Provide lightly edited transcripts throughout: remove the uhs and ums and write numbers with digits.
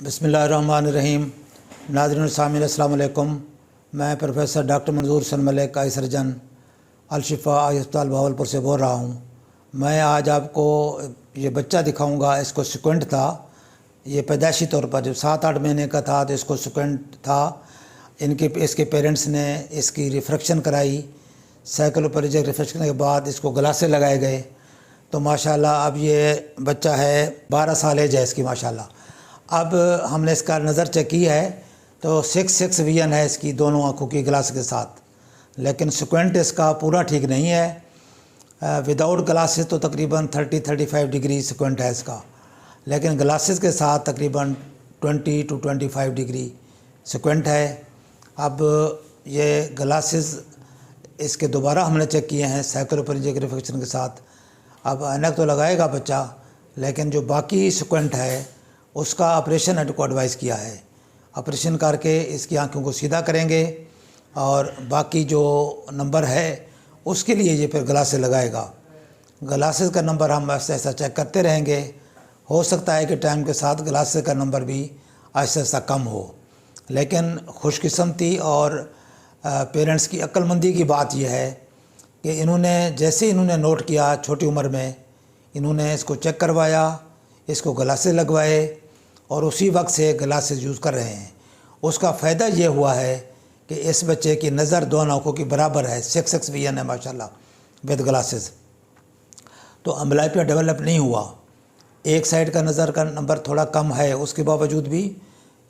बिस्मिल्लाहिर्रहमानिर्रहीम। नाज़रीन सामीन अस्सलाम वालेकुम। मैं प्रोफेसर डॉक्टर मंजूर हसन मलिक, आई सर्जन, अल-शिफा आई अस्पताल बहावलपुर से बोल रहा हूँ। मैं आज आपको ये बच्चा दिखाऊंगा। इसको सिक्वेंट था, ये पैदाइशी तौर पर जब 7-8 महीने का था तो इसको सिक्वेंट था। इसके पेरेंट्स ने इसकी रिफ्रैक्शन कराई। साइक्लोपेरेजिक रिफ्रैक्शन के बाद इसको ग्लासेस लगाए गए तो माशाल्लाह अब ये बच्चा है, 12 साल एज है इसकी माशाल्लाह। अब हमने इसका नज़र चेक की है तो 6 विजन है इसकी दोनों आँखों की ग्लास के साथ, लेकिन सिक्वेंट इसका पूरा ठीक नहीं है। विदाउट ग्लासेस तो तकरीबन 30-35 डिग्री सिक्वेंट है इसका, लेकिन ग्लासेस के साथ तकरीबन 20-25 डिग्री सिक्वेंट है। अब ये ग्लासेस इसके दोबारा हमने चेक किए हैं साइक्लोपेरेजिक रिफ्रैक्शन के साथ। अब ऐनक तो लगाएगा बच्चा, लेकिन जो बाकी सिक्वेंट है उसका ऑपरेशन को एडवाइस किया है। ऑपरेशन करके इसकी आंखों को सीधा करेंगे और बाकी जो नंबर है उसके लिए ये फिर ग्लासेस लगाएगा। ग्लासेस का नंबर हम ऐसा ऐसा चेक करते रहेंगे। हो सकता है कि टाइम के साथ ग्लासेस का नंबर भी ऐसा ऐसा कम हो, लेकिन खुशकिस्मती और पेरेंट्स की अक्लमंदी की बात यह है कि जैसे इन्होंने नोट किया छोटी उम्र में, इन्होंने इसको चेक करवाया, इसको ग्लासेस लगवाए और उसी वक्त से ग्लासेस यूज़ कर रहे हैं। उसका फ़ायदा ये हुआ है कि इस बच्चे की नज़र दोनों आँखों की बराबर है, 6 विजन है माशाल्लाह विद ग्लासेस। तो अम्बलाइपिया डेवलप नहीं हुआ। एक साइड का नज़र का नंबर थोड़ा कम है, उसके बावजूद भी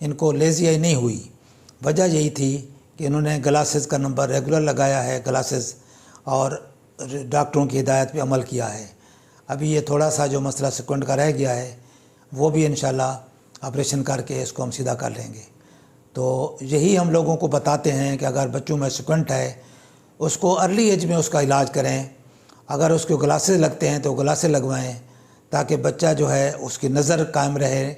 इनको लेज़ी आई नहीं हुई। वजह यही थी कि इन्होंने ग्लासेस का नंबर रेगुलर लगाया है ग्लासेस और डॉक्टरों की हिदायत पे अमल किया है। अभी ये थोड़ा सा जो मसला सिक्वेंट का रह गया है वो भी इंशाल्लाह ऑपरेशन करके इसको हम सीधा कर लेंगे। तो यही हम लोगों को बताते हैं कि अगर बच्चों में सिक्वेंट है उसको अर्ली एज में उसका इलाज करें। अगर उसको ग्लासेस लगते हैं तो ग्लासेस लगवाएं ताकि बच्चा जो है उसकी नज़र कायम रहे,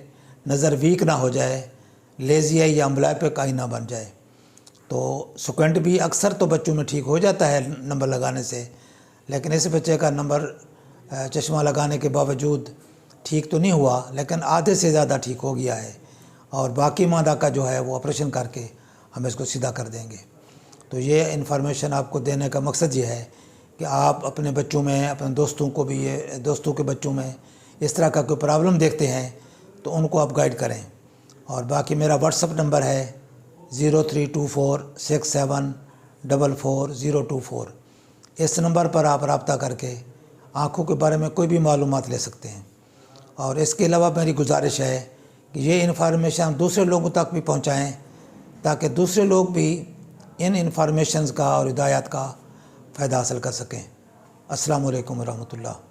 नज़र वीक ना हो जाए, लेज़ी आई या अम्बलाइपिक आई ना बन जाए। तो सिक्वेंट भी अक्सर तो बच्चों में ठीक हो जाता है नंबर लगाने से, लेकिन इस बच्चे का नंबर चश्मा लगाने के बावजूद ठीक तो नहीं हुआ, लेकिन आधे से ज़्यादा ठीक हो गया है और बाकी मादा का जो है वो ऑपरेशन करके हम इसको सीधा कर देंगे। तो ये इन्फॉर्मेशन आपको देने का मकसद ये है कि आप अपने बच्चों में, अपने दोस्तों को भी, ये दोस्तों के बच्चों में इस तरह का कोई प्रॉब्लम देखते हैं तो उनको आप गाइड करें। और बाकी मेरा व्हाट्सअप नंबर है 032467444024। इस नंबर पर आप रब्ता करके आँखों के बारे में कोई भी मालूमात ले सकते हैं। और इसके अलावा मेरी गुजारिश है कि ये इन्फॉर्मेशन दूसरे लोगों तक भी पहुँचाएँ ताकि दूसरे लोग भी इन इन्फॉर्मेशंस का और हिदायत का फ़ायदा हासिल कर सकें। अस्सलामु अलैकुम व रहमतुल्लाह।